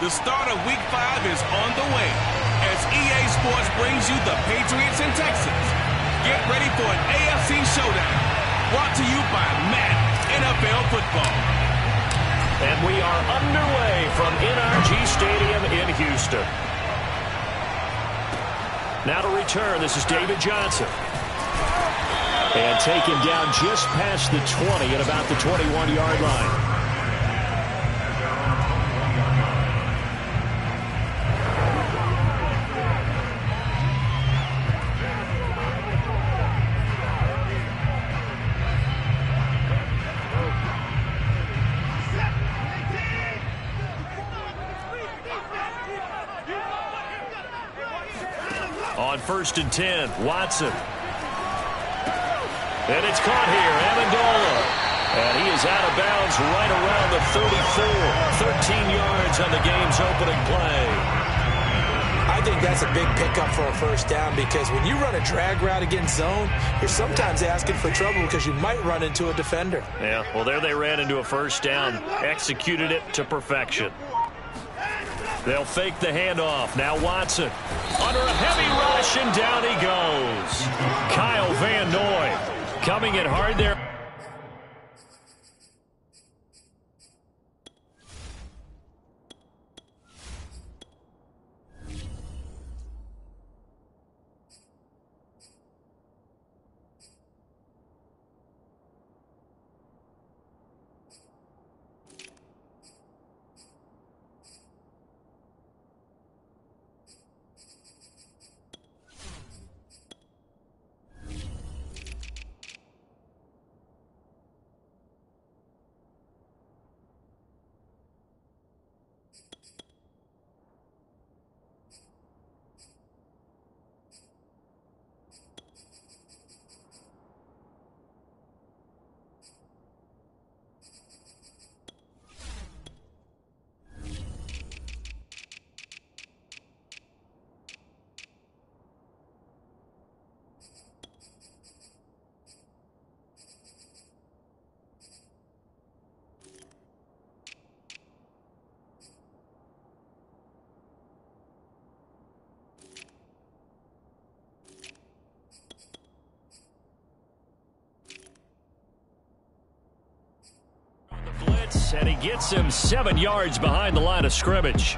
The start of Week 5 is on the way as EA Sports brings you the Patriots and Texans. Get ready for an AFC showdown. Brought to you by Madden NFL Football. And we are underway from NRG Stadium in Houston. Now to return, this is David Johnson. And taken down just past the 20 at about the 21-yard line. On 1st and 10, Watson. And it's caught here, Amendola. And he is out of bounds right around the 34. 13 yards on the game's opening play. I think that's a big pickup for a first down because when you run a drag route against zone, you're sometimes asking for trouble because you might run into a defender. Yeah, well, there they ran into a first down. Executed it to perfection. They'll fake the handoff. Now Watson under a heavy rush, and down he goes. Kyle Van Noy coming in hard there. And he gets him 7 yards behind the line of scrimmage.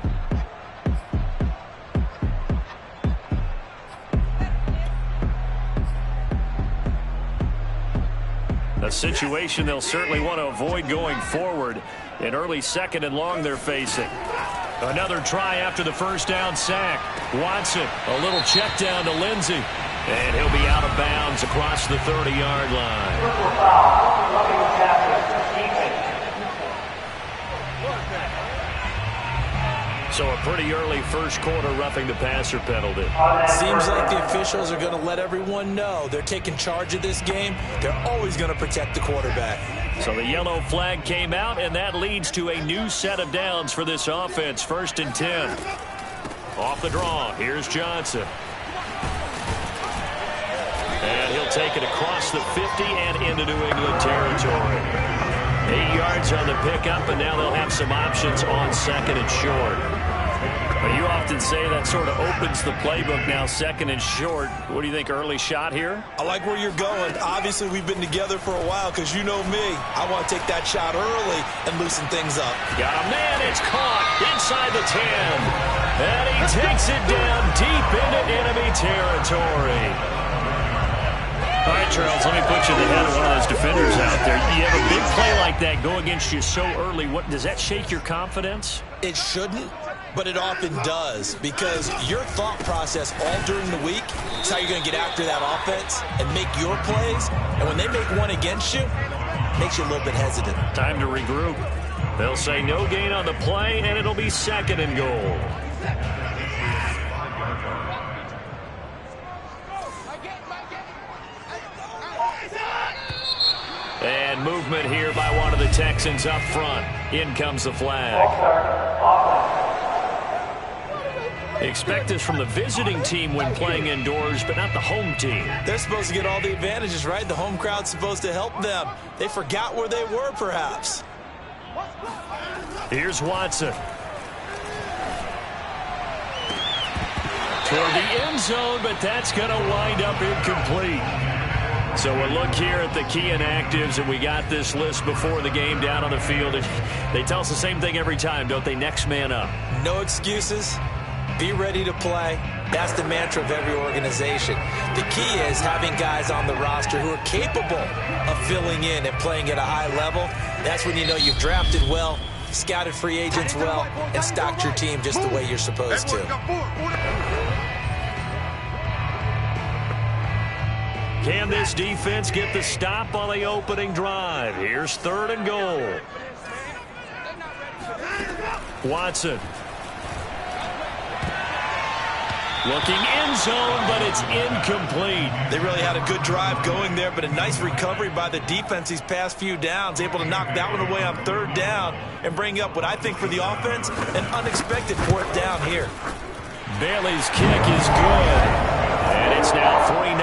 A situation they'll certainly want to avoid going forward. An early 2nd and long they're facing. Another try after the first down sack. Watson, a little check down to Lindsey. And he'll be out of bounds across the 30-yard line. So a pretty early first quarter roughing the passer penalty. Seems like the officials are going to let everyone know they're taking charge of this game. They're always going to protect the quarterback. So the yellow flag came out, and that leads to a new set of downs for this offense. 1st and 10. Off the draw, here's Johnson. And he'll take it across the 50 and into New England territory. 8 yards on the pickup, and now they'll have some options on 2nd and short. But you often say that sort of opens the playbook now, 2nd and short. What do you think, early shot here? I like where you're going. Obviously, we've been together for a while because you know me. I want to take that shot early and loosen things up. Got a man, it's caught inside the 10. And he takes it down deep into enemy territory. All right, Charles, let me put you in the head of one of those defenders out there. You have a big play like that go against you so early. What does that shake your confidence? It shouldn't, but it often does because your thought process all during the week is how you're going to get after that offense and make your plays. And when they make one against you, it makes you a little bit hesitant. Time to regroup. They'll say no gain on the play, and it'll be 2nd and goal. And movement here by one of the Texans up front. In comes the flag. Expect this from the visiting team when playing indoors, but not the home team. They're supposed to get all the advantages, right? The home crowd's supposed to help them. They forgot where they were, perhaps. Here's Watson. toward the end zone, but that's going to wind up incomplete. So we'll look here at the key inactives, and we got this list before the game down on the field. They tell us the same thing every time, don't they? Next man up. No excuses. Be ready to play. That's the mantra of every organization. The key is having guys on the roster who are capable of filling in and playing at a high level. That's when you know you've drafted well, scouted free agents well, and stocked your team just the way you're supposed to. Can this defense get the stop on the opening drive? Here's 3rd and goal. Watson. Looking end zone, but it's incomplete. They really had a good drive going there, but a nice recovery by the defense these past few downs. Able to knock that one away on 3rd down and bring up what I think for the offense, an unexpected 4th down here. Bailey's kick is good. And it's now 3-0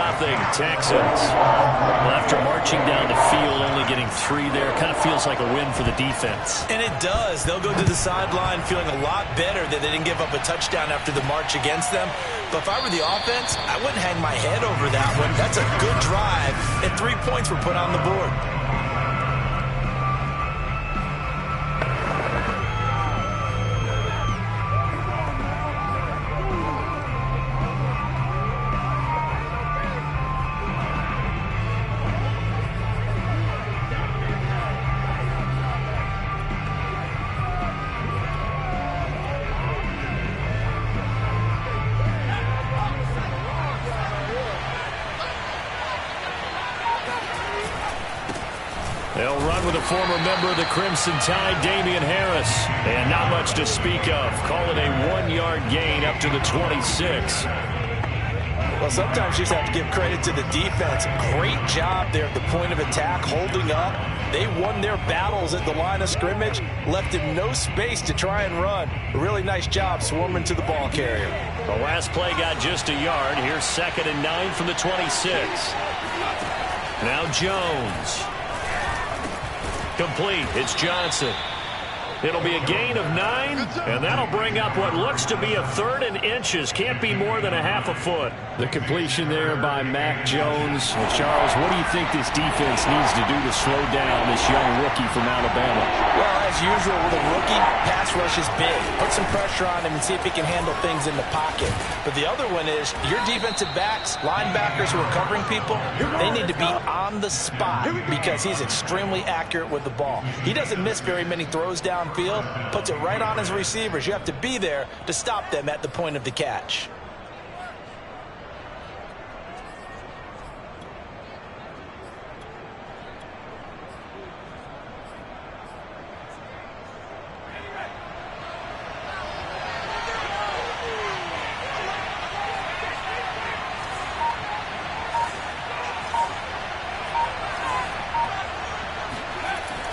Texans. Well, after marching down the field, only getting 3 there, kind of feels like a win for the defense. And it does. They'll go to the sideline feeling a lot better that they didn't give up a touchdown after the march against them. But if I were the offense, I wouldn't hang my head over that one. That's a good drive, and 3 points were put on the board. They'll run with a former member of the Crimson Tide, Damian Harris. And not much to speak of. Call it a 1-yard gain up to the 26. Well, sometimes you just have to give credit to the defense. Great job there at the point of attack, holding up. They won their battles at the line of scrimmage, left him no space to try and run. A really nice job swarming to the ball carrier. The last play got just a yard. Here's 2nd and 9 from the 26. Now Jones. Complete. It's Johnson. It'll be a gain of 9, and that'll bring up what looks to be a 3rd and inches. Can't be more than a half a foot. The completion there by Mac Jones. Well, Charles, what do you think this defense needs to do to slow down this young rookie from Alabama? Well, as usual with a rookie, pass rush is big. Put some pressure on him and see if he can handle things in the pocket. But the other one is your defensive backs, linebackers who are covering people, they need to be on the spot because he's extremely accurate with the ball. He doesn't miss very many throws downfield, puts it right on his receivers. You have to be there to stop them at the point of the catch.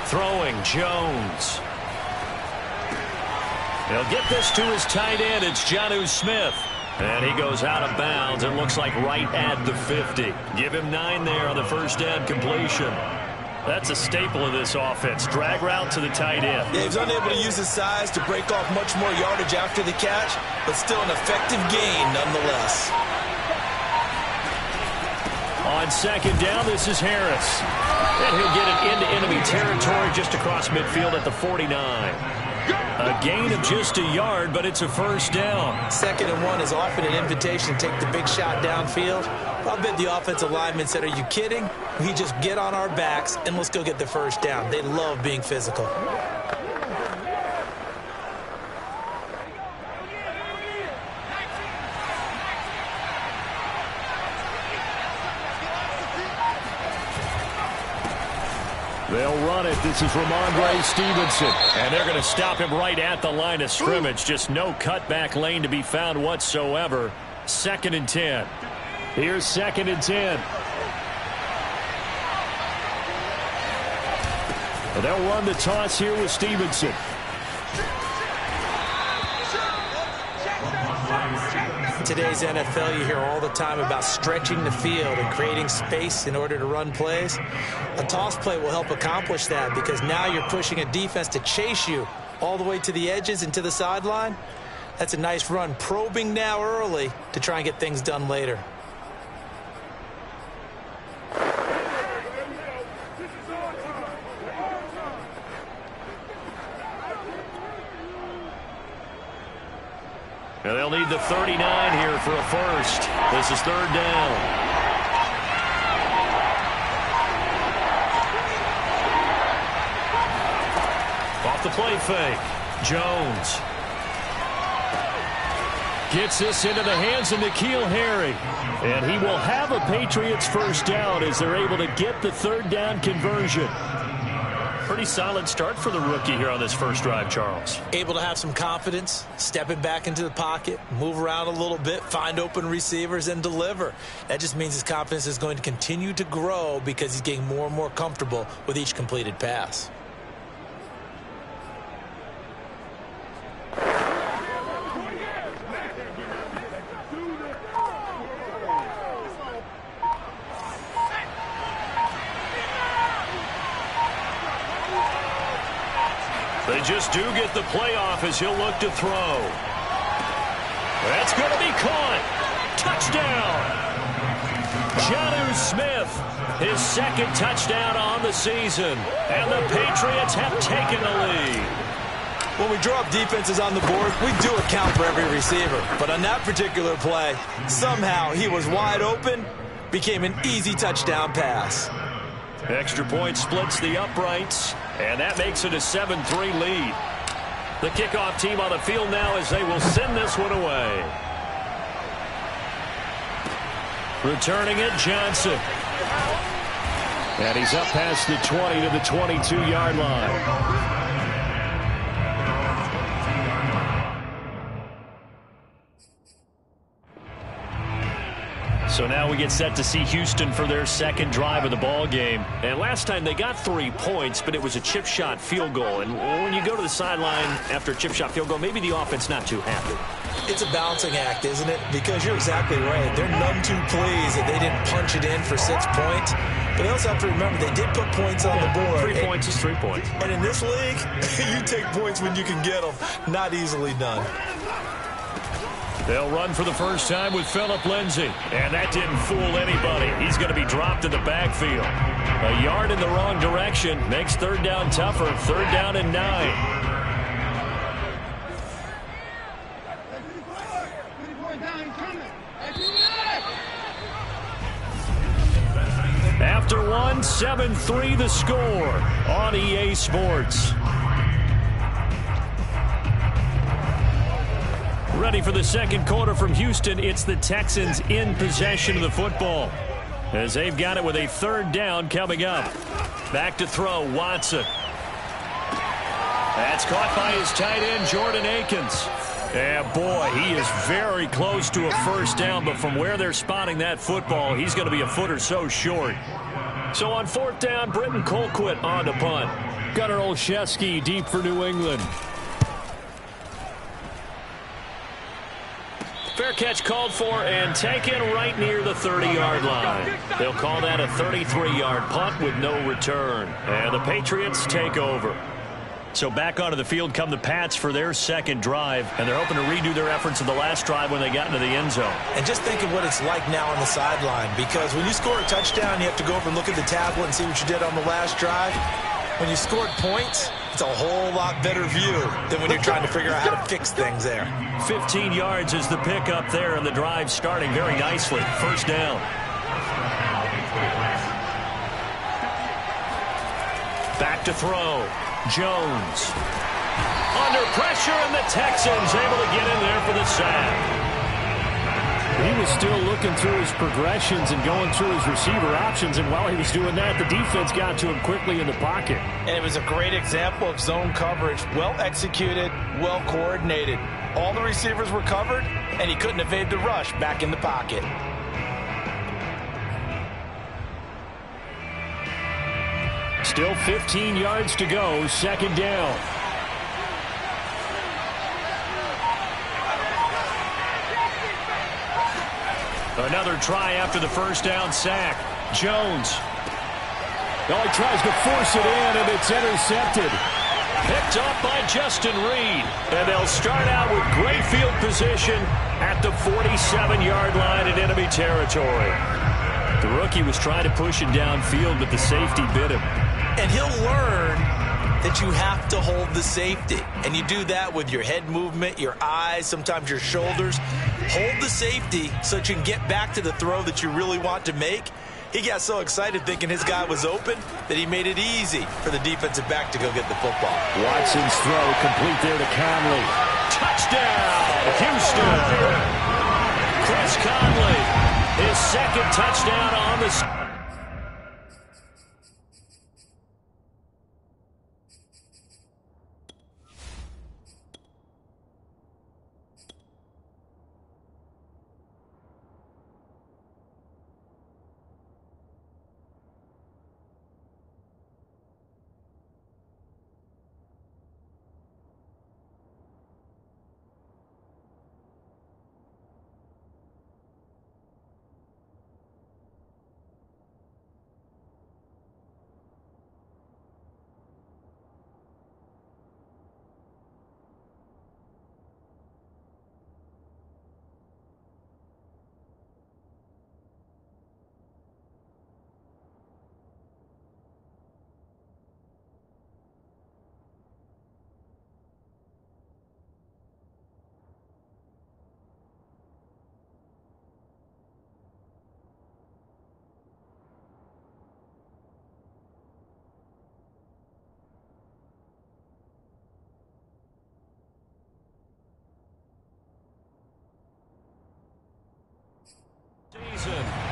Throwing Jones. He'll get this to his tight end. It's Jonnu Smith. And he goes out of bounds. It looks like right at the 50. Give him 9 there on the first down completion. That's a staple of this offense. Drag route to the tight end. Yeah, he's unable to use his size to break off much more yardage after the catch, but still an effective gain nonetheless. On 2nd down, this is Harris. And he'll get it into enemy territory just across midfield at the 49. A gain of just a yard, but it's a first down. 2nd and 1 is often an invitation to take the big shot downfield. I bet the offensive lineman said, are you kidding? We just get on our backs and let's go get the first down. They love being physical. They'll run it. This is Ramondre Stevenson. And they're going to stop him right at the line of scrimmage. Just no cutback lane to be found whatsoever. 2nd and 10. Here's 2nd and 10. And they'll run the toss here with Stevenson. Today's NFL, you hear all the time about stretching the field and creating space in order to run plays. A toss play will help accomplish that because now you're pushing a defense to chase you all the way to the edges and to the sideline. That's a nice run, probing now early to try and get things done later. And they'll need the 39 here for a first. This is third down. Off the play fake. Jones gets this into the hands of N'Keal Harry. And he will have a Patriots first down as they're able to get the third down conversion. Pretty solid start for the rookie here on this first drive, Charles. Able to have some confidence, stepping back into the pocket, move around a little bit, find open receivers, and deliver. That just means his confidence is going to continue to grow because he's getting more and more comfortable with each completed pass. They just do get the playoff as he'll look to throw. That's going to be caught. Touchdown. Jonnu Smith, his second touchdown on the season. And the Patriots have taken the lead. When we draw up defenses on the board, we do account for every receiver. But on that particular play, somehow he was wide open, became an easy touchdown pass. Extra point splits the uprights, and that makes it a 7-3 lead. The kickoff team on the field now as they will send this one away. Returning it, Johnson. And he's up past the 20 to the 22-yard line. So now we get set to see Houston for their second drive of the ball game. And last time they got 3 points, but it was a chip shot field goal. And when you go to the sideline after a chip shot field goal, maybe the offense not too happy. It's a balancing act, isn't it? Because you're exactly right. They're none too pleased that they didn't punch it in for 6 points. But they also have to remember they did put points on the board. 3 points is 3 points. And in this league, you take points when you can get them. Not easily done. They'll run for the first time with Phillip Lindsay. And that didn't fool anybody. He's going to be dropped in the backfield. A yard in the wrong direction makes third down tougher. Third down and 9. After one, 7-3 the score on EA Sports. Ready for the second quarter from Houston. It's the Texans in possession of the football as they've got it with a third down coming up. Back to throw, Watson. That's caught by his tight end, Jordan Akins. Yeah, boy, he is very close to a first down, but from where they're spotting that football, he's going to be a foot or so short. So on fourth down, Britton Colquitt on to punt. Gunnar Olszewski deep for New England. Fair catch called for and taken right near the 30-yard line. They'll call that a 33-yard punt with no return. And the Patriots take over. So back onto the field come the Pats for their second drive, and they're hoping to redo their efforts of the last drive when they got into the end zone. And just think of what it's like now on the sideline, because when you score a touchdown, you have to go over and look at the tablet and see what you did on the last drive. When you scored points, it's a whole lot better view than when you're trying to figure out how to fix things there. 15 yards is the pickup there, and the drive starting very nicely. First down. Back to throw. Jones. Under pressure, and the Texans able to get in there for the sack. He was still looking through his progressions and going through his receiver options, and while he was doing that, the defense got to him quickly in the pocket. And it was a great example of zone coverage. Well executed, well coordinated. All the receivers were covered, and he couldn't evade the rush back in the pocket. Still 15 yards to go, second down. Another try after the first down sack. Jones. Oh, he tries to force it in, and it's intercepted. Picked up by Justin Reed. And they'll start out with great field position at the 47-yard line in enemy territory. The rookie was trying to push it downfield, but the safety bit him. And he'll learn that you have to hold the safety. And you do that with your head movement, your eyes, sometimes your shoulders. Hold the safety so that you can get back to the throw that you really want to make. He got so excited thinking his guy was open that he made it easy for the defensive back to go get the football. Watson's throw complete there to Conley. Touchdown, Houston. Chris Conley, his second touchdown on the season.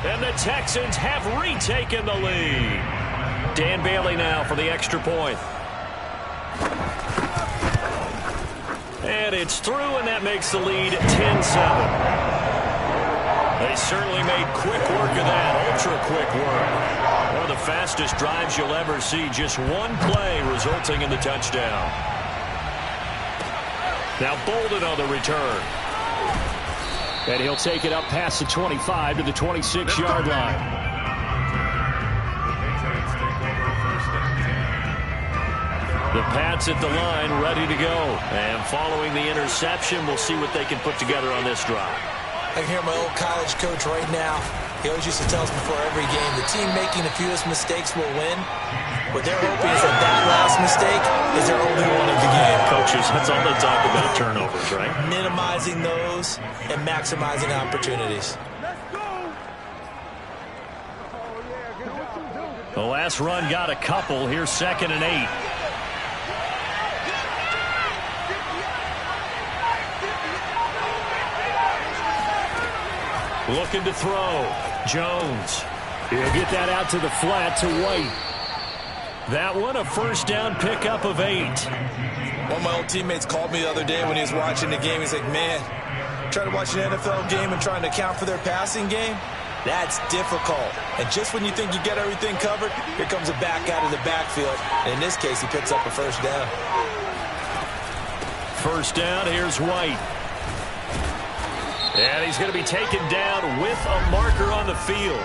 And the Texans have retaken the lead. Dan Bailey now for the extra point. And it's through, and that makes the lead 10-7. They certainly made quick work of that, ultra-quick work. One of the fastest drives you'll ever see, just one play resulting in the touchdown. Now Bolden on the return. And he'll take it up past the 25 to the 26-yard line. The Pats at the line, ready to go. And following the interception, we'll see what they can put together on this drive. I can hear my old college coach right now. He always used to tell us before every game, the team making the fewest mistakes will win. What they're hoping is that last mistake is their only one of the game. Coaches, that's all they talk about, turnovers, right? Minimizing those and maximizing opportunities. The last run got a couple. Here's 2nd and 8. Looking to throw. Jones. He'll get that out to the flat to White. That one a first down pickup of 8. One of my old teammates called me the other day when he was watching the game. He's like, man, trying to watch an NFL game and trying to account for their passing game, that's difficult. And just when you think you get everything covered, here comes a back out of the backfield. And in this case, he picks up a first down. First down, here's White. And he's going to be taken down with a marker on the field.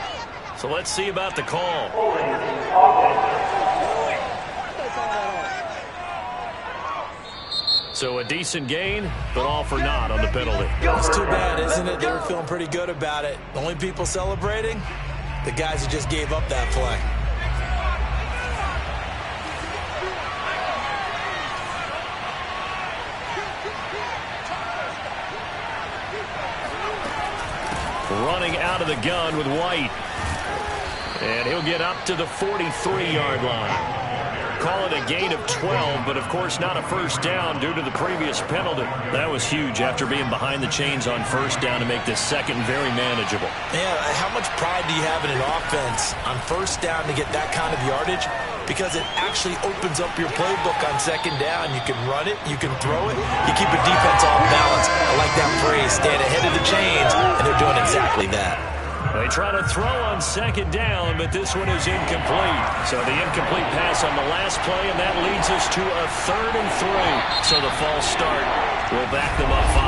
So let's see about the call. So a decent gain, but all for naught on the penalty. It's too bad, isn't it? They were feeling pretty good about it. The only people celebrating, the guys who just gave up that play. Running out of the gun with White. And he'll get up to the 43-yard line. Call it a gain of 12, but of course not a first down due to the previous penalty. That was huge after being behind the chains on first down to make this second very manageable. Yeah, how much pride do you have in an offense on first down to get that kind of yardage? Because it actually opens up your playbook on second down. You can run it, you can throw it, you keep a defense off balance. I like that phrase, stand ahead of the chains, and they're doing exactly that. They try to throw on second down, but this one is incomplete. So the incomplete pass on the last play, and that leads us to a 3rd and 3. So the false start will back them up 5.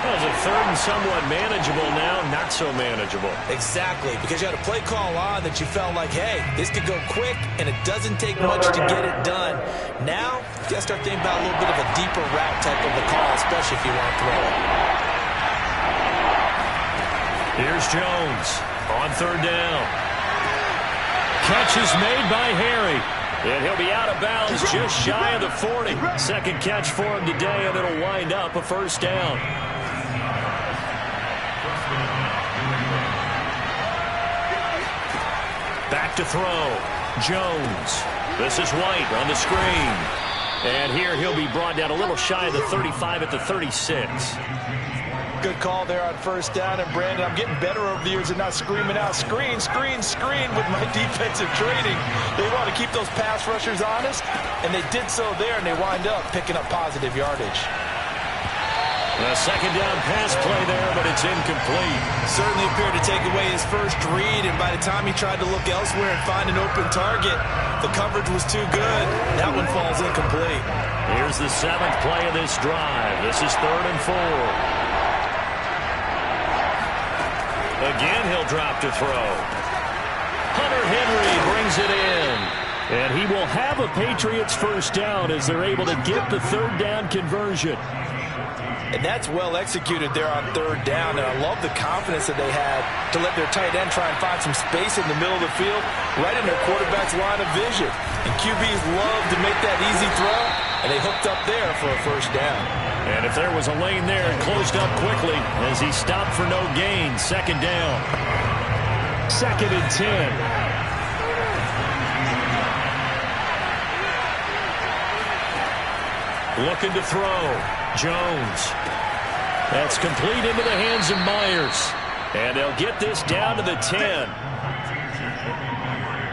Well, it's a 3rd and somewhat manageable, now not so manageable. Exactly, because you had a play call on that you felt like, hey, this could go quick, and it doesn't take much to get it done. Now, you got to start thinking about a little bit of a deeper route type of the call, especially if you want to throw it. Here's Jones on third down. Catch is made by Harry. And he'll be out of bounds just shy of the 40. Second catch for him today, and it'll wind up a first down. Back to throw. Jones. This is White on the screen. And here he'll be brought down a little shy of the 35 at the 36. Good call there on first down. And, Brandon, I'm getting better over the years and not screaming out, screen, screen, screen with my defensive training. They want to keep those pass rushers honest, and they did so there, and they wind up picking up positive yardage. A second down pass play there, but it's incomplete. Certainly appeared to take away his first read, and by the time he tried to look elsewhere and find an open target, the coverage was too good. That one falls incomplete. Here's the 7th play of this drive. This is 3rd and 4. Again, he'll drop to throw. Hunter Henry brings it in. And he will have a Patriots first down as they're able to get the third down conversion. And that's well executed there on third down. And I love the confidence that they had to let their tight end try and find some space in the middle of the field, right in their quarterback's line of vision. And QBs love to make that easy throw, and they hooked up there for a first down. And if there was a lane there, it closed up quickly as he stopped for no gain. Second down. 2nd and 10. Looking to throw. Jones. That's complete into the hands of Myers. And they'll get this down to the 10.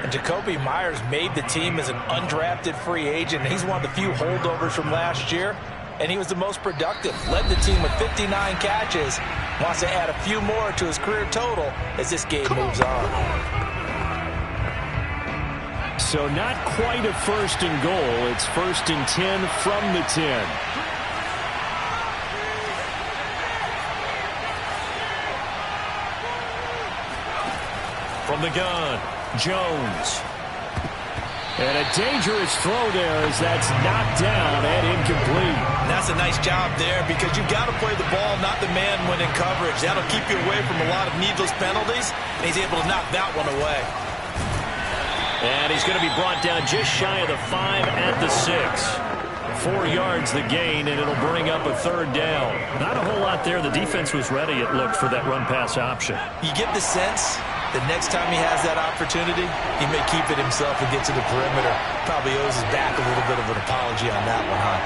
And Jacoby Myers made the team as an undrafted free agent. He's one of the few holdovers from last year, and he was the most productive. Led the team with 59 catches. Wants to add a few more to his career total as this game moves on. So not quite a 1st and goal. It's 1st and 10 from the 10. From the gun, Jones. And a dangerous throw there as that's knocked down and incomplete. And that's a nice job there because you've got to play the ball, not the man when in coverage. That'll keep you away from a lot of needless penalties, and he's able to knock that one away. And he's going to be brought down just shy of the 5 at the 6. 4 yards the gain, and it'll bring up a third down. Not a whole lot there. The defense was ready, it looked, for that run-pass option. You get the sense that next time he has that opportunity, he may keep it himself and get to the perimeter. Probably owes his back a little bit of an apology on that one, huh?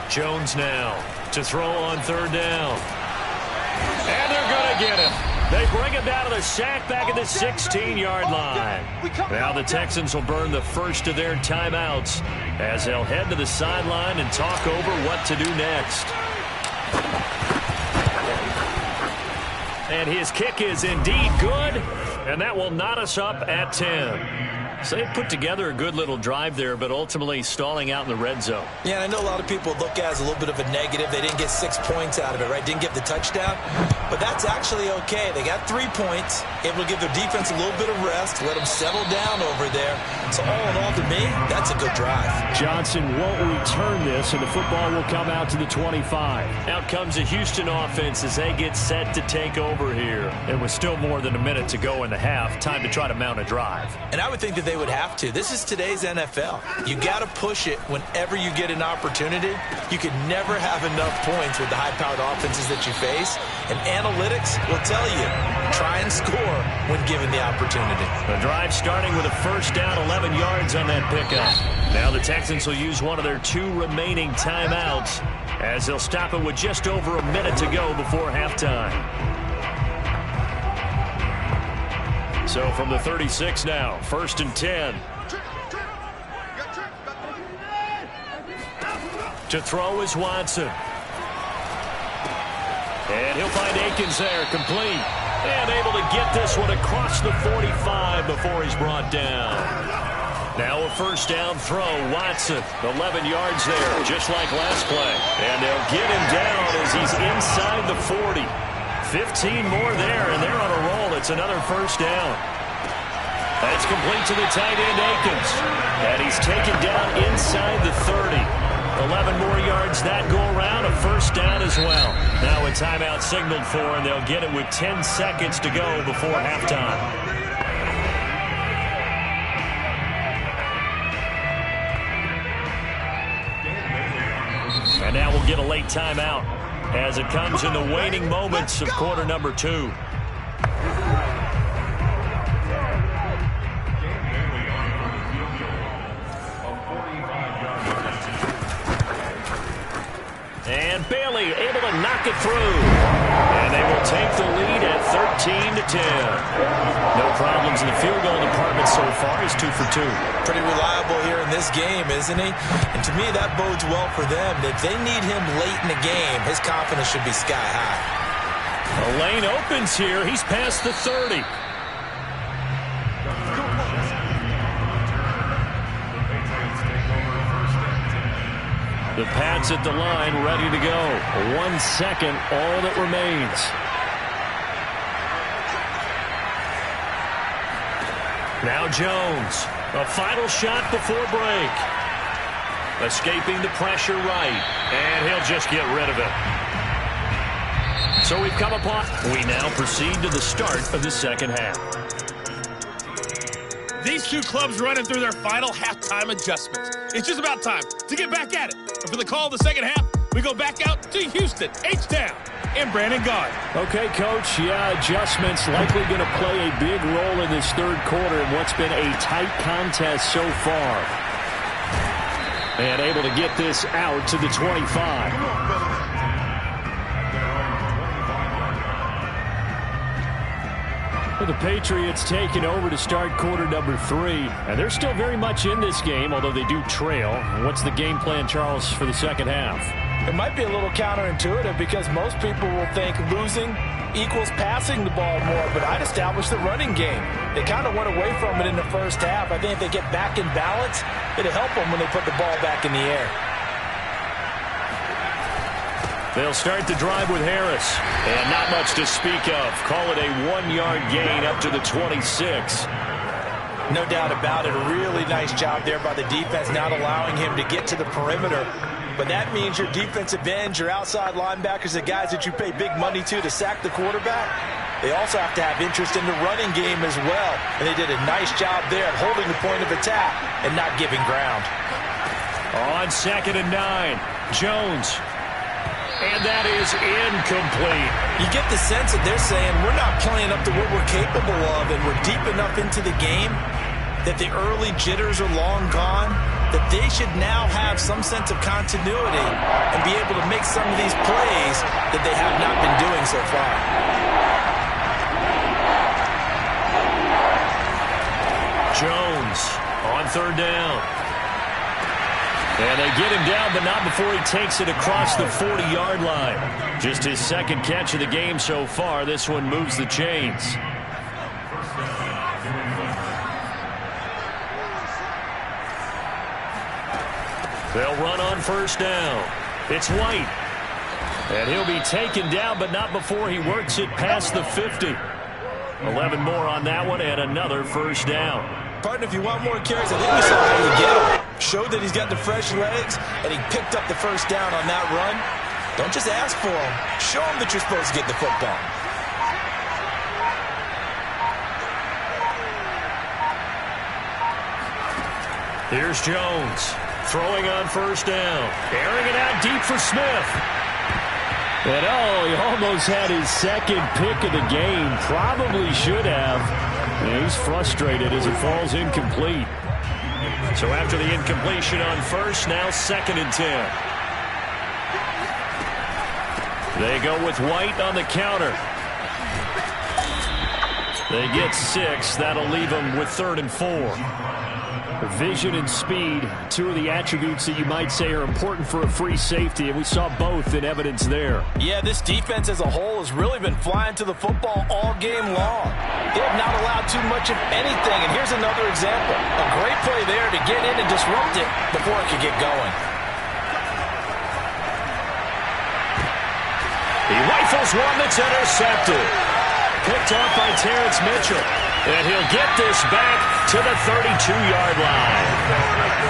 Jones now to throw on third down. And they're going to get him. They bring him down to the sack back at the 16-yard line. Now the Texans will burn the first of their timeouts as they'll head to the sideline and talk over what to do next. And his kick is indeed good, and that will knot us up at 10. So they put together a good little drive there, but ultimately stalling out in the red zone. Yeah, and I know a lot of people look at it as a little bit of a negative. They didn't get 6 points out of it, right? Didn't get the touchdown. But that's actually okay. They got 3 points, able to give their defense a little bit of rest, let them settle down over there. So all in all, to me, that's a good drive. Johnson won't return this, and the football will come out to the 25. Out comes the Houston offense as they get set to take over here. It was still more than a minute to go in the half. Time to try to mount a drive. And I would think that they would have to. This is today's NFL. You got to push it whenever you get an opportunity. You can never have enough points with the high-powered offenses that you face. And analytics will tell you, try and score when given the opportunity. The drive starting with a first down, 11 yards on that pickup. Now the Texans will use one of their 2 remaining timeouts as they'll stop it with just over a minute to go before halftime. So from the 36 now, 1st and 10. To throw is Watson. And he'll find Akins there, complete. And able to get this one across the 45 before he's brought down. Now a first down throw. Watson, 11 yards there, just like last play. And they'll get him down as he's inside the 40. 15 more there, and they're on a roll. It's another first down. That's complete to the tight end, Akins. And he's taken down inside the 30. 11 more yards that go around, a first down as well. Now a timeout signaled for, and they'll get it with 10 seconds to go before halftime. And now we'll get a late timeout as it comes in the waning moments of quarter number 2. And Bailey able to knock it through. And they will take the lead at 13-10. No problems in the field goal department so far. He's 2 for 2. Pretty reliable here in this game, isn't he? And to me, that bodes well for them. If they need him late in the game, his confidence should be sky high. A lane opens here. He's past the 30. The Pats at the line, ready to go. 1 second, all that remains. Now Jones, a final shot before break. Escaping the pressure right, and he'll just get rid of it. So we've come upon. We now proceed to the start of the second half. These two clubs running through their final halftime adjustments. It's just about time to get back at it. And for the call of the second half, we go back out to Houston, H-Town, and Brandon Gaud. Okay, Coach. Yeah, adjustments likely going to play a big role in this third quarter in what's been a tight contest so far. And able to get this out to the 25. The Patriots taking over to start quarter number 3. And they're still very much in this game, although they do trail. What's the game plan, Charles, for the second half? It might be a little counterintuitive because most people will think losing equals passing the ball more, but I'd establish the running game. They kind of went away from it in the first half. I think if they get back in balance, it'll help them when they put the ball back in the air. They'll start the drive with Harris. And not much to speak of. Call it a 1-yard gain up to the 26. No doubt about it. A really nice job there by the defense, not allowing him to get to the perimeter. But that means your defensive ends, your outside linebackers, the guys that you pay big money to sack the quarterback, they also have to have interest in the running game as well. And they did a nice job there at holding the point of attack and not giving ground. On 2nd and 9, Jones. And that is incomplete. You get the sense that they're saying we're not playing up to what we're capable of, and we're deep enough into the game that the early jitters are long gone, that they should now have some sense of continuity and be able to make some of these plays that they have not been doing so far. Jones on 3rd down. And they get him down, but not before he takes it across the 40-yard line. Just his second catch of the game so far. This one moves the chains. They'll run on 1st down. It's White. And he'll be taken down, but not before he works it past the 50. 11 more on that one, and another 1st down. Partner, if you want more carries, I think we saw how you get him. Showed that he's got the fresh legs, and he picked up the 1st down on that run. Don't just ask for him. Show him that you're supposed to get the football. Here's Jones. Throwing on 1st down. Airing it out deep for Smith. And he almost had his second pick of the game. Probably should have. And he's frustrated as it falls incomplete. So after the incompletion on 1st, now 2nd and 10. They go with White on the counter. They get 6. That'll leave them with 3rd and 4. Vision and speed, two of the attributes that you might say are important for a free safety, and we saw both in evidence there. Yeah, this defense as a whole has really been flying to the football all game long. They have not allowed too much of anything, and here's another example. A great play there to get in and disrupt it before it could get going. He rifles one that's intercepted. Picked off by Terrence Mitchell. And he'll get this back to the 32-yard line.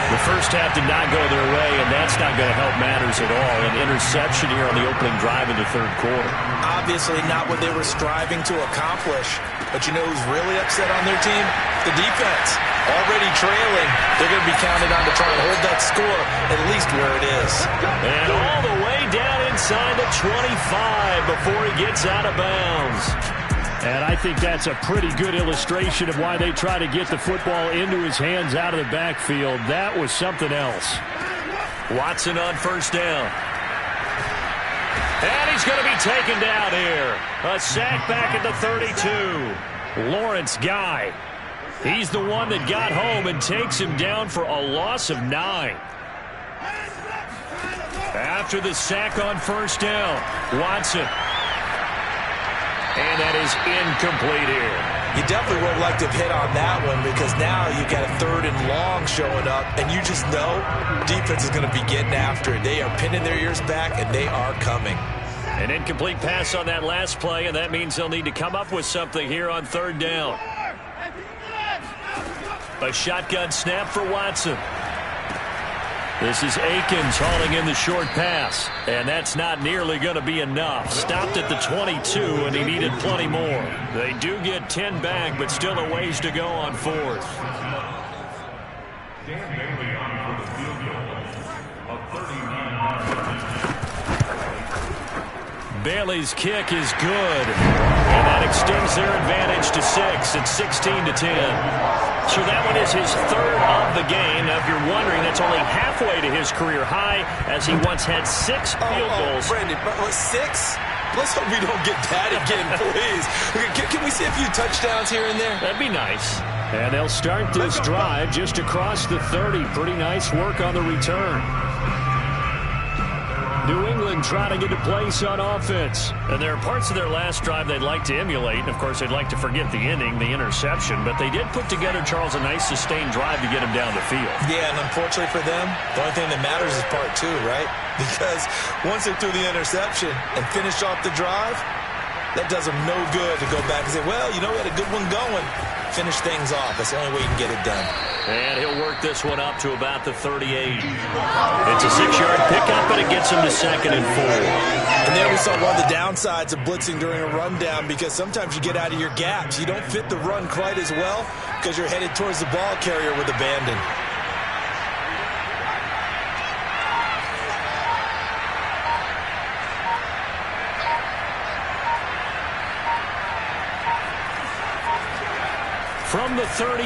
The first half did not go their way, and that's not going to help matters at all. An interception here on the opening drive in the third quarter. Obviously not what they were striving to accomplish. But you know who's really upset on their team? The defense. Already trailing. They're going to be counted on to try and hold that score at least where it is. And all the way down inside the 25 before he gets out of bounds. And I think that's a pretty good illustration of why they try to get the football into his hands out of the backfield. That was something else. Watson on first down. And he's going to be taken down here. A sack back at the 32. Lawrence Guy. He's the one that got home and takes him down for a loss of 9. After the sack on first down, Watson. And that is incomplete here. You definitely would have liked to have hit on that one because now you've got a 3rd and long showing up, and you just know defense is going to be getting after it. They are pinning their ears back, and they are coming. An incomplete pass on that last play, and that means they'll need to come up with something here on 3rd down. A shotgun snap for Watson. This is Akins hauling in the short pass, and that's not nearly going to be enough. Stopped at the 22, and he needed plenty more. They do get 10 back, but still a ways to go on 4th. Bailey's kick is good, and that extends their advantage to 6. It's 16-10. So that one is his 3rd of the game. Now, if you're wondering, that's only halfway to his career high, as he once had 6 field goals. Brandon, 6? Let's hope we don't get that again, please. Can we see a few touchdowns here and there? That'd be nice. And they'll start this drive just across the 30. Pretty nice work on the return. New England trying to get a place on offense. And there are parts of their last drive they'd like to emulate. And, of course, they'd like to forget the ending, the interception. But they did put together, Charles, a nice sustained drive to get him down the field. Yeah, and unfortunately for them, the only thing that matters is part 2, right? Because once they threw the interception and finished off the drive, that does them no good to go back and say, well, you know, we had a good one going. Finish things off. That's the only way you can get it done. And he'll work this one up to about the 38. It's a 6-yard pickup, and it gets him to 2nd and 4. And there we saw one of the downsides of blitzing during a rundown, because sometimes you get out of your gaps. You don't fit the run quite as well because you're headed towards the ball carrier with abandon. From the 38,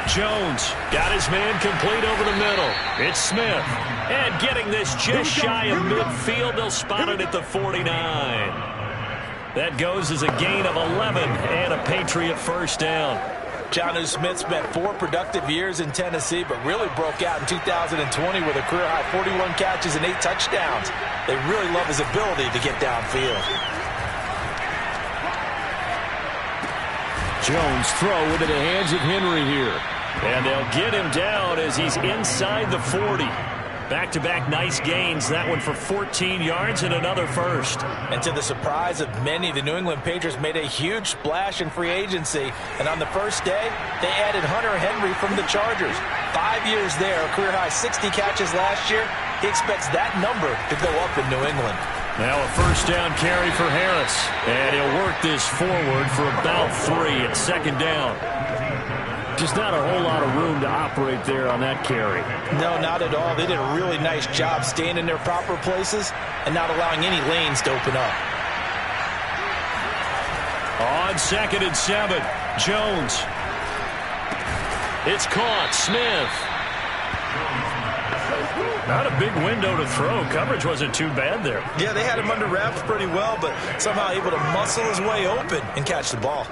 Jones got his man complete over the middle. It's Smith. And getting this just shy of midfield, they'll spot it at the 49. That goes as a gain of 11 and a Patriot first down. Jonnu Smith spent 4 productive years in Tennessee, but really broke out in 2020 with a career-high 41 catches and 8 touchdowns. They really love his ability to get downfield. Jones throw into the hands of Henry here. And they'll get him down as he's inside the 40. Back-to-back nice gains. That one for 14 yards and another first. And to the surprise of many, the New England Patriots made a huge splash in free agency. And on the first day, they added Hunter Henry from the Chargers. 5 years there, a career-high 60 catches last year. He expects that number to go up in New England. Now a first down carry for Harris. And he'll work this forward for about 3 at 2nd down. Just not a whole lot of room to operate there on that carry. No, not at all. They did a really nice job staying in their proper places and not allowing any lanes to open up. On 2nd and 7, Jones. It's caught. Smith. Not a big window to throw. Coverage wasn't too bad there. Yeah, they had him under wraps pretty well, but somehow able to muscle his way open and catch the ball.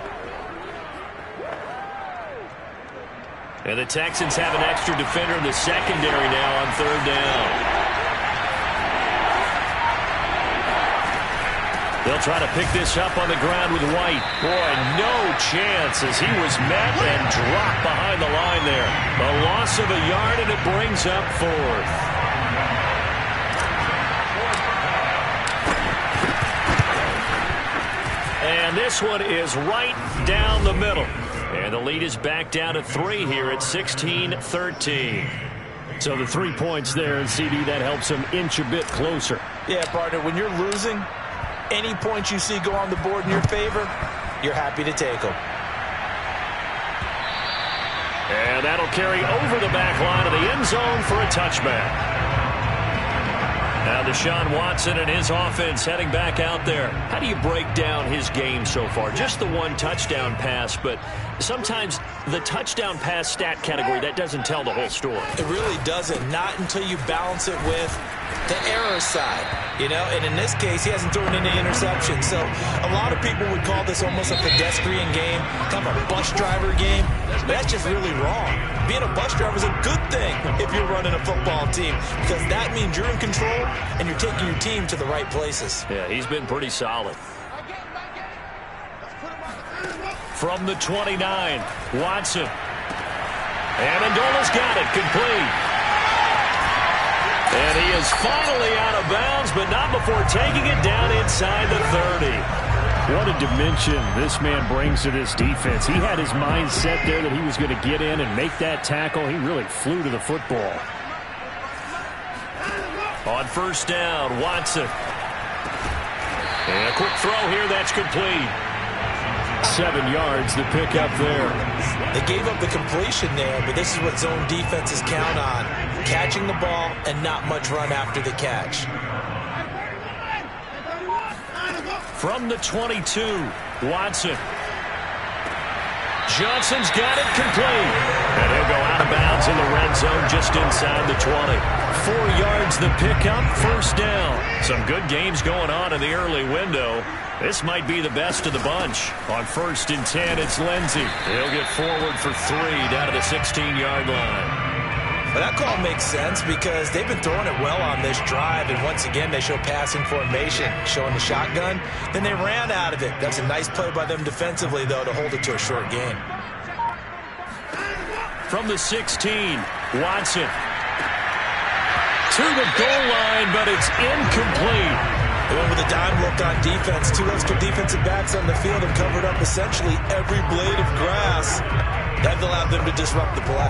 And the Texans have an extra defender in the secondary now on third down. They'll try to pick this up on the ground with White. Boy, no chance as he was met and dropped behind the line there. A loss of a yard, and it brings up fourth. And this one is right down the middle. And the lead is back down to 3 here at 16-13. So the 3 points there, and CD, that helps them inch a bit closer. Yeah, partner, when you're losing, any points you see go on the board in your favor, you're happy to take them. And that'll carry over the back line of the end zone for a touchback. Now Deshaun Watson and his offense heading back out there. How do you break down his game so far? Just the one touchdown pass, but sometimes the touchdown pass stat category, that doesn't tell the whole story. It really doesn't. Not until you balance it with the error side, you know, and in this case, he hasn't thrown any interceptions. So a lot of people would call this almost a pedestrian game, kind of a bus driver game, but that's just really wrong. Being a bus driver is a good thing if you're running a football team, because that means you're in control and you're taking your team to the right places. Yeah, he's been pretty solid. From the 29, Watson. Amendola's got it, complete. And he is finally out of bounds, but not before taking it down inside the 30. What a dimension this man brings to this defense. He had his mind set there that he was going to get in and make that tackle. He really flew to the football. On first down, Watson. And a quick throw here, that's complete. 7 yards, the pick up there. They gave up the completion there, but this is what zone defenses count on. Catching the ball and not much run after the catch. From the 22, Watson. Johnson's got it, complete. And he'll go out of bounds in the red zone just inside the 20. 4 yards the pickup, first down. Some good games going on in the early window. This might be the best of the bunch. On first and 10, it's Lindsey. He'll get forward for 3 down to the 16-yard line. Well, that call makes sense because they've been throwing it well on this drive, and once again they show passing formation, showing the shotgun. Then they ran out of it. That's a nice play by them defensively, though, to hold it to a short game. From the 16, Watson. To the goal line, but it's incomplete. They went with a dime look on defense. 2 extra defensive backs on the field and covered up essentially every blade of grass. That allowed them to disrupt the play.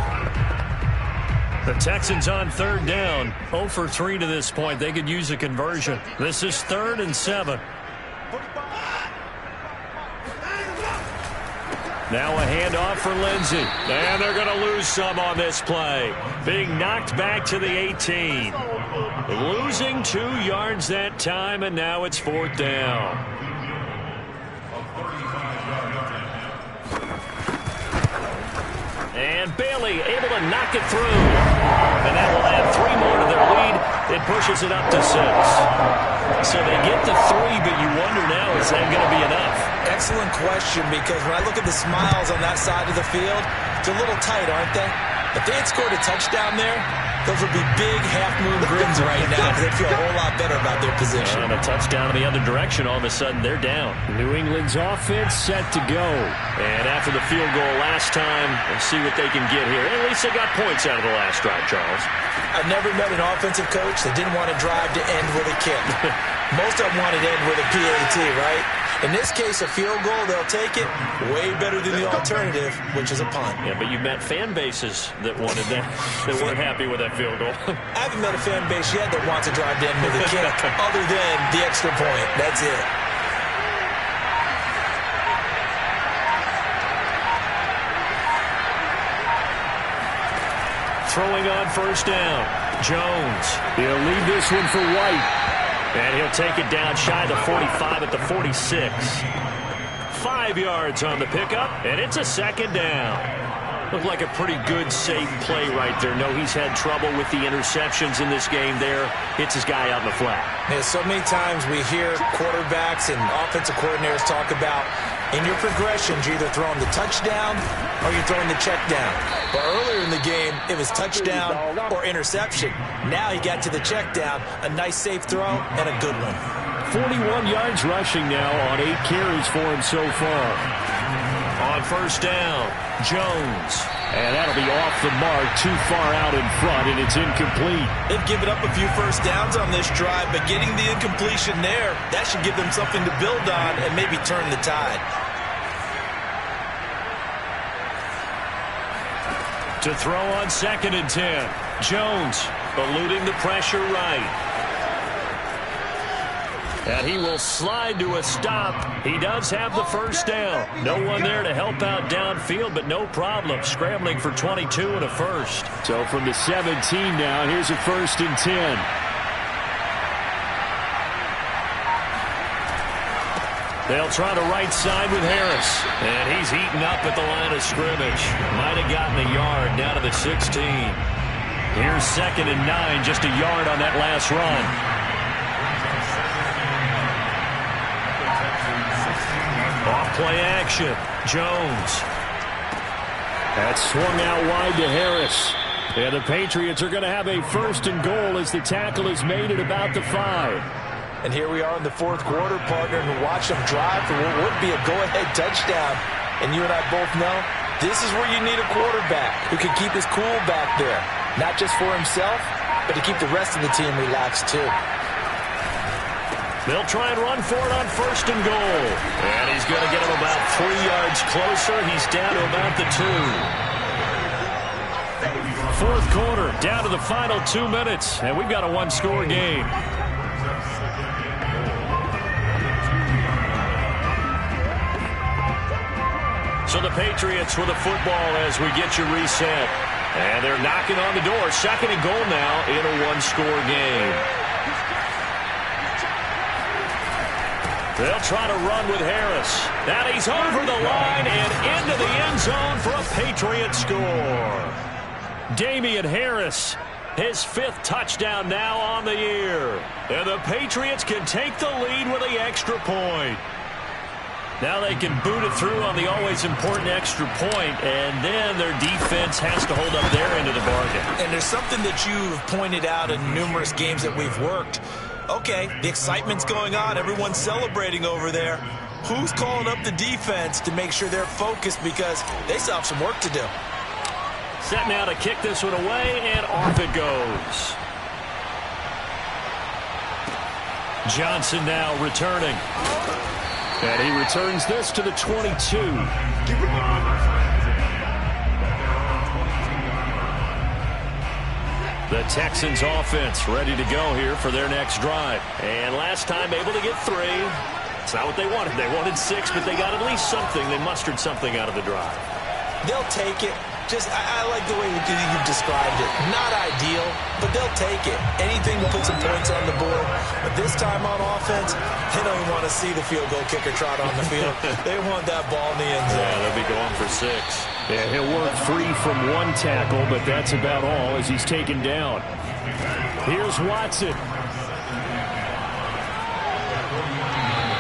The Texans on third down, 0 for 3 to this point. They could use a conversion. This is 3rd and 7. Now a handoff for Lindsey. And they're going to lose some on this play. Being knocked back to the 18. Losing 2 yards that time, and now it's 4th down. And Bailey able to knock it through. And that will add 3 more to their lead. It pushes it up to 6. So they get to 3, but you wonder now, is that going to be enough? Excellent question, because when I look at the smiles on that side of the field, it's a little tight, aren't they? If they had scored a touchdown there, those would be big half-moon grins right now because they feel a whole lot better about their position. And a touchdown in the other direction, all of a sudden they're down. New England's offense set to go. And after the field goal last time, we'll see what they can get here. At least they got points out of the last drive, Charles. I've never met an offensive coach that didn't want to drive to end with a kick. Most of them want to end with a PAT, right? In this case, a field goal, they'll take it. Way better than the alternative, which is a punt. Yeah, but you've met fan bases that wanted that, that weren't happy with that field goal. I haven't met a fan base yet that wants to drive to end with a kick, other than the extra point. That's it. Throwing on first down, Jones. He'll leave this one for White. And he'll take it down shy of the 45 at the 46. 5 yards on the pickup, and it's a 2nd down. Looked like a pretty good, safe play right there. No, he's had trouble with the interceptions in this game there. Hits his guy out in the flat. Yeah, so many times we hear quarterbacks and offensive coordinators talk about In your progressions, you're either throwing the touchdown or you're throwing the check down. But earlier in the game, it was touchdown or interception. Now he got to the check down, a nice safe throw, and a good one. 41 yards rushing now on 8 carries for him so far. On first down, Jones. And that'll be off the mark, too far out in front, and it's incomplete. They've given up a few first downs on this drive, but getting the incompletion there, that should give them something to build on and maybe turn the tide. To throw on 2nd and 10. Jones eluding the pressure right. And he will slide to a stop. He does have the first down. No one there to help out downfield, but no problem. Scrambling for 22 and a first. So from the 17 now, here's a 1st and 10. They'll try the right side with Harris. And he's eaten up at the line of scrimmage. Might have gotten a yard down to the 16. Here's 2nd and 9, just a yard on that last run. Off-play action. Jones. That swung out wide to Harris. And the Patriots are going to have a 1st and goal as the tackle is made at about the 5. And here we are in the 4th quarter, partner, and watch them drive for what would be a go-ahead touchdown. And you and I both know this is where you need a quarterback who can keep his cool back there. Not just for himself, but to keep the rest of the team relaxed too. They'll try and run for it on 1st and goal. And he's going to get him about 3 yards closer. He's down to about the 2. 4th quarter, down to the final 2 minutes. And we've got a 1-score game. So the Patriots with the football as we get you reset. And they're knocking on the door. 2nd and goal now in a 1-score game. They'll try to run with Harris. And he's over the line and into the end zone for a Patriot score. Damian Harris, his 5th touchdown now on the year. And the Patriots can take the lead with the extra point. Now they can boot it through on the always important extra point, and then their defense has to hold up their end of the bargain. And there's something that you've pointed out in numerous games that we've worked. Okay, the excitement's going on. Everyone's celebrating over there. Who's calling up the defense to make sure they're focused because they still have some work to do? Set now to kick this one away, and off it goes. Johnson now returning. And he returns this to the 22. The Texans offense ready to go here for their next drive. And last time able to get 3. It's not what they wanted. They wanted 6, but they got at least something. They mustered something out of the drive. They'll take it. I like the way you've described it. Not ideal, but they'll take it. Anything to put some points on the board. But this time on offense, they don't even want to see the field goal kicker trot on the field. They want that ball in the end zone. Yeah, they'll be going for 6. Yeah, he'll work free from 1 tackle, but that's about all as he's taken down. Here's Watson.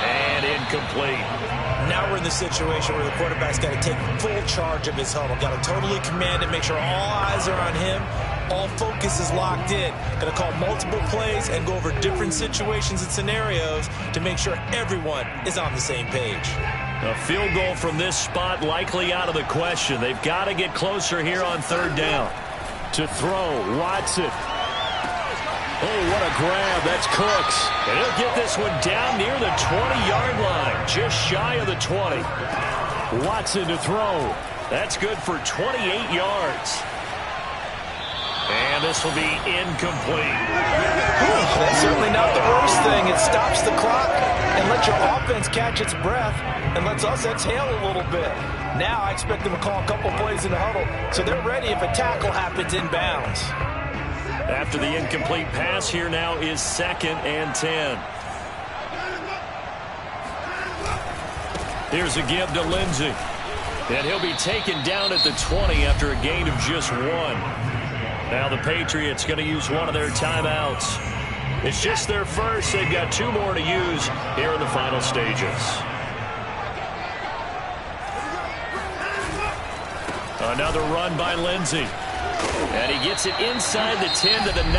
And incomplete. Now we're in the situation where the quarterback's got to take full charge of his huddle. Got to totally command it, make sure all eyes are on him. All focus is locked in. Got to call multiple plays and go over different situations and scenarios to make sure everyone is on the same page. A field goal from this spot likely out of the question. They've got to get closer here on 3rd down. To throw, Watson. Oh, what a grab. That's Cooks. And he'll get this one down near the 20-yard line, just shy of the 20. Watson to throw. That's good for 28 yards. And this will be incomplete. That's certainly not the worst thing. It stops the clock and lets your offense catch its breath and lets us exhale a little bit. Now I expect them to call a couple plays in the huddle so they're ready if a tackle happens inbounds. After the incomplete pass, here now is 2nd and 10. Here's a give to Lindsey. And he'll be taken down at the 20 after a gain of just 1. Now the Patriots going to use one of their timeouts. It's just their first. They've got 2 more to use here in the final stages. Another run by Lindsey. And he gets it inside the 10 to the 9.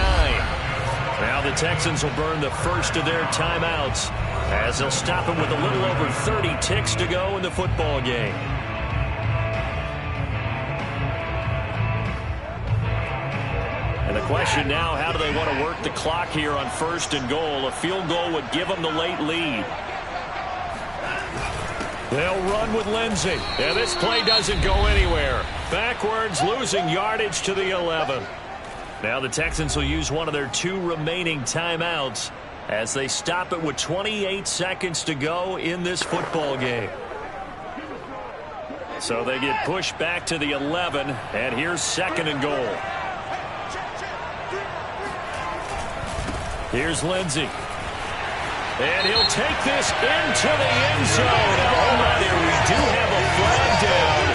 Now the Texans will burn the first of their timeouts as they'll stop him with a little over 30 ticks to go in the football game. And the question now, how do they want to work the clock here on 1st and goal? A field goal would give them the late lead. They'll run with Lindsey. And this play doesn't go anywhere. Backwards, losing yardage to the 11. Now the Texans will use one of their 2 remaining timeouts as they stop it with 28 seconds to go in this football game. So they get pushed back to the 11, and here's 2nd and goal. Here's Lindsey. And he'll take this into the end zone. Now, hold on here. We do have a flag down.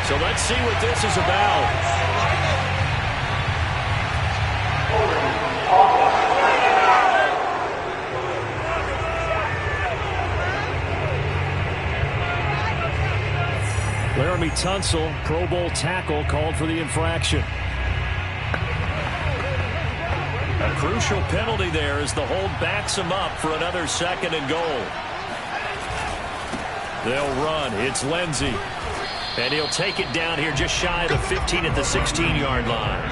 So let's see what this is about. Laramie Tunsil, Pro Bowl tackle, called for the infraction. A crucial penalty there as the hold backs him up for another 2nd and goal. They'll run. It's Lindsey. And he'll take it down here just shy of the 15 at the 16-yard line.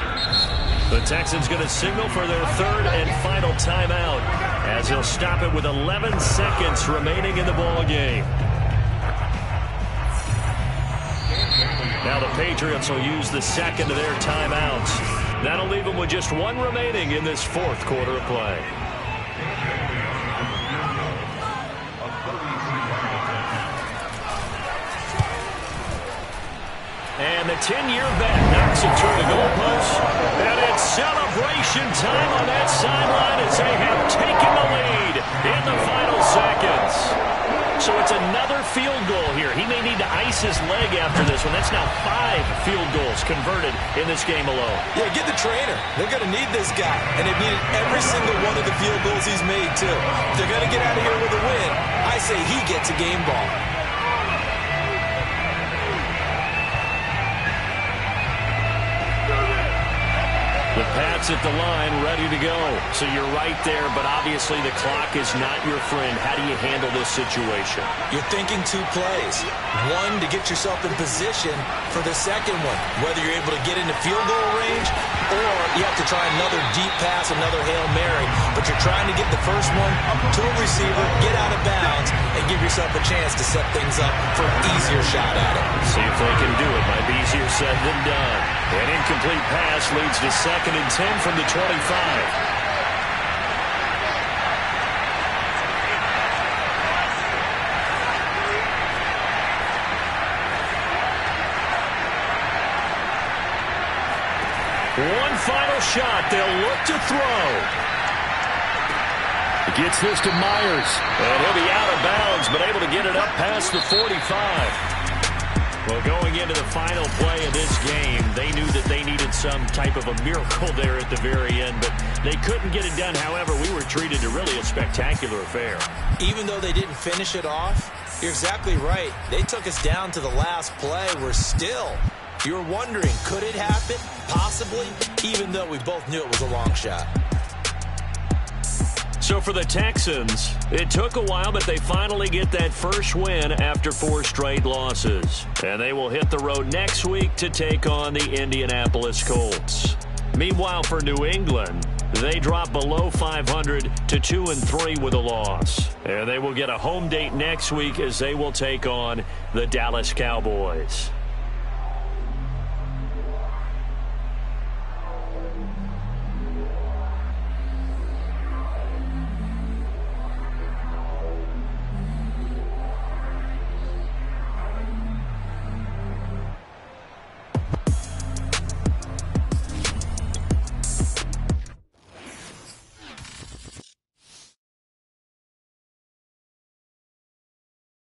The Texans going to signal for their 3rd and final timeout as he'll stop it with 11 seconds remaining in the ball game. Now the Patriots will use the 2nd of their timeouts. That'll leave them with just 1 remaining in this 4th quarter of play. And the 10-year vet knocks it through the goalpost. And it's celebration time on that sideline as they have taken the lead in the final seconds. So it's another field goal here. He may need to ice his leg after this one. That's now 5 field goals converted in this game alone. Yeah, get the trainer. They're going to need this guy. And they've needed every single one of the field goals he's made, too. If they're going to get out of here with a win, I say he gets a game ball. The Pats at the line, ready to go. So you're right there, but obviously the clock is not your friend. How do you handle this situation? You're thinking 2 plays. 1 to get yourself in position for the 2nd one, whether you're able to get into field goal range or you have to try another deep pass, another Hail Mary. But you're trying to get the first one to a receiver, get out of bounds, and give yourself a chance to set things up for an easier shot at it. See if they can do it. Might be easier said than done. An incomplete pass leads to 2nd and 10 from the 25. One final shot. They'll look to throw. He gets this to Myers. And he'll be out of bounds, but able to get it up past the 45. Well, going into the final play of this game, they knew that they needed some type of a miracle there at the very end, but they couldn't get it done. However, we were treated to really a spectacular affair. Even though they didn't finish it off, you're exactly right. They took us down to the last play. We're still, you're wondering, could it happen? Possibly, even though we both knew it was a long shot. So for the Texans, it took a while, but they finally get that first win after 4 straight losses. And they will hit the road next week to take on the Indianapolis Colts. Meanwhile, for New England, they drop below 500 to 2-3 with a loss. And they will get a home date next week as they will take on the Dallas Cowboys.